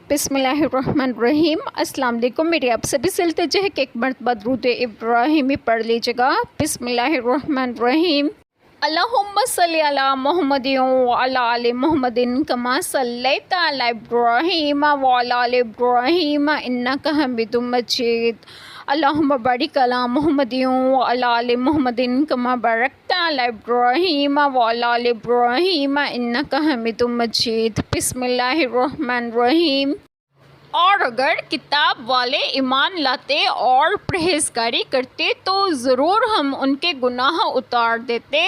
بسم اللہ الرحمن الرحیم۔ السلام علیکم، میری آپ سبھی سے التجا ہے کہ ایک مرتبہ درود ابراہیمی پڑھ لیجیے گا۔ بسم اللہ الرحمن الرحیم۔ اللہم صلی علی محمد وعلی آل محمد کما صلیت علی ابراہیم وعلی آل ابراہیم انک حمید مجید۔ اللہم بارک علی محمد وعلی آل محمد کما بارکت علی ابراہیم وعلی آل ابراہیم انک حمید مجید۔ بسم اللہ الرحمن الرحیم۔ اور اگر کتاب والے ایمان لاتے اور پرہیزگاری کرتے تو ضرور ہم ان کے گناہ اتار دیتے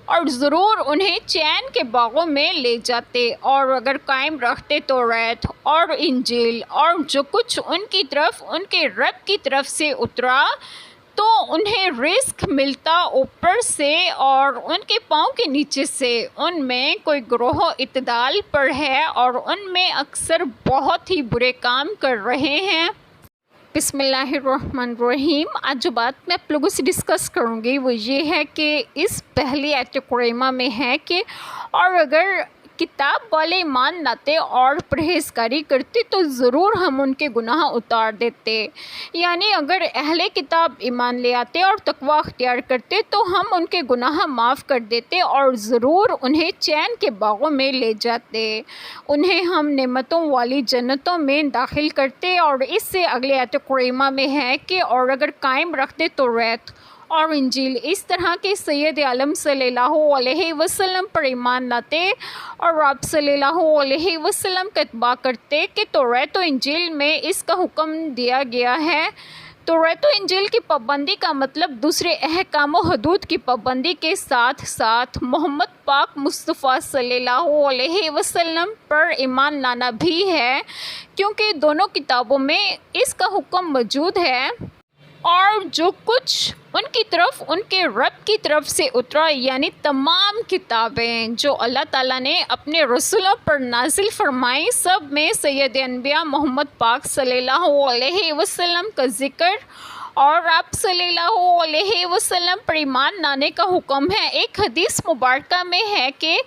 اور ضرور انہیں چین کے باغوں میں لے جاتے، اور اگر قائم رکھتے توریت اور انجیل اور جو کچھ ان کی طرف ان کے رب کی طرف سے اترا تو انہیں رزق ملتا اوپر سے اور ان کے پاؤں کے نیچے سے۔ ان میں کوئی گروہ اعتدال پر ہے اور ان میں اکثر بہت ہی برے کام کر رہے ہیں۔ بسم اللہ الرحمن الرحیم۔ آج جو بات میں آپ لوگوں سے ڈسکس کروں گی وہ یہ ہے کہ اس پہلی آیت کریمہ میں ہے کہ اور اگر کتاب والے ایمان لاتے اور پرہیزگاری کرتے تو ضرور ہم ان کے گناہ اتار دیتے، یعنی اگر اہل کتاب ایمان لے آتے اور تقوی اختیار کرتے تو ہم ان کے گناہ معاف کر دیتے اور ضرور انہیں چین کے باغوں میں لے جاتے، انہیں ہم نعمتوں والی جنتوں میں داخل کرتے۔ اور اس سے اگلے آیت کریمہ میں ہے کہ اور اگر قائم رکھتے توریت اور انجیل، اس طرح کے سید عالم صلی اللہ علیہ وسلم پر ایمان لاتے اور آپ صلی اللہ علیہ وسلم کا اتباع کرتے کہ توریت و انجیل میں اس کا حکم دیا گیا ہے۔ توریت و انجیل کی پابندی کا مطلب دوسرے احکام و حدود کی پابندی کے ساتھ ساتھ محمد پاک مصطفیٰ صلی اللہ علیہ وسلم پر ایمان لانا بھی ہے، کیونکہ دونوں کتابوں میں اس کا حکم موجود ہے اور جو کچھ ان کی طرف ان کے رب کی طرف سے اترا، یعنی تمام کتابیں جو اللہ تعالیٰ نے اپنے رسولوں پر نازل فرمائی، سب میں سید انبیاء محمد پاک صلی اللہ علیہ وسلم کا ذکر اور آپ صلی اللہ علیہ وسلم پر ایمان لانے کا حکم ہے۔ ایک حدیث مبارکہ میں ہے کہ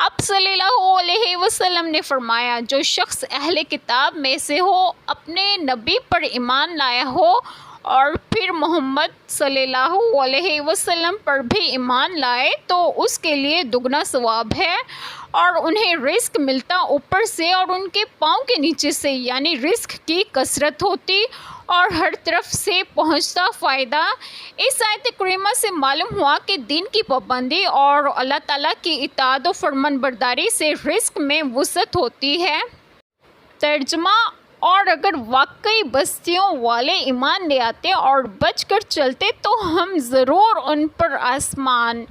آپ صلی اللہ علیہ وسلم نے فرمایا، جو شخص اہل کتاب میں سے ہو، اپنے نبی پر ایمان لایا ہو اور پھر محمد صلی اللہ علیہ وسلم پر بھی ایمان لائے تو اس کے لیے دگنا ثواب ہے اور انہیں رزق ملتا اوپر سے اور ان کے پاؤں کے نیچے سے، یعنی رزق کی کثرت ہوتی اور ہر طرف سے پہنچتا فائدہ۔ اس آیت کریمہ سے معلوم ہوا کہ دین کی پابندی اور اللہ تعالیٰ کی اطاعت و فرمان برداری سے رزق میں وسعت ہوتی ہے۔ ترجمہ: اور اگر واقعی بستیوں والے ایمان لے آتے اور بچ کر چلتے تو ہم ضرور ان پر آسمان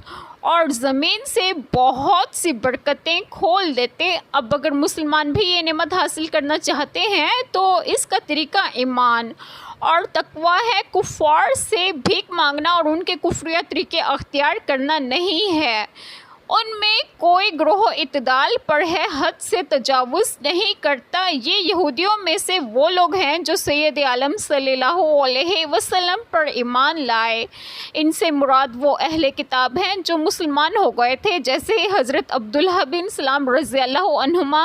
اور زمین سے بہت سی برکتیں کھول دیتے۔ اب اگر مسلمان بھی یہ نعمت حاصل کرنا چاہتے ہیں تو اس کا طریقہ ایمان اور تقوی ہے، کفار سے بھیک مانگنا اور ان کے کفریہ طریقے اختیار کرنا نہیں ہے۔ ان میں کوئی گروہ اعتدال پر ہے، حد سے تجاوز نہیں کرتا۔ یہ یہودیوں میں سے وہ لوگ ہیں جو سید عالم صلی اللہ علیہ وسلم پر ایمان لائے۔ ان سے مراد وہ اہل کتاب ہیں جو مسلمان ہو گئے تھے، جیسے حضرت عبداللہ بن سلام رضی اللہ عنہما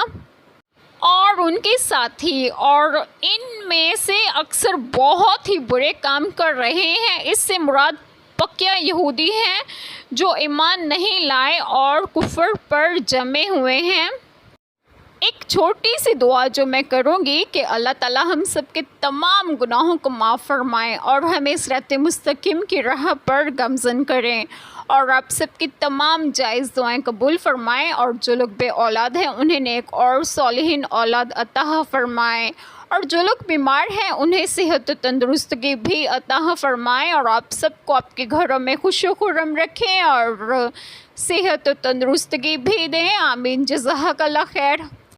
اور ان کے ساتھی، اور ان میں سے اکثر بہت ہی برے کام کر رہے ہیں۔ اس سے مراد پکیا یہودی ہیں جو ایمان نہیں لائے اور کفر پر جمے ہوئے ہیں۔ ایک چھوٹی سی دعا جو میں کروں گی کہ اللہ تعالیٰ ہم سب کے تمام گناہوں کو معاف فرمائیں اور ہمیں صراط مستقیم کی راہ پر گامزن کریں، اور آپ سب کی تمام جائز دعائیں قبول فرمائیں، اور جو لوگ بے اولاد ہیں انہیں نیک اور صالحین اولاد عطا فرمائیں، اور جو لوگ بیمار ہیں انہیں صحت و تندرستگی بھی عطا فرمائیں، اور آپ سب کو آپ کے گھروں میں خوش و خرم رکھیں اور صحت و تندرستگی بھی دیں۔ آمین۔ جزاک اللہ خیر۔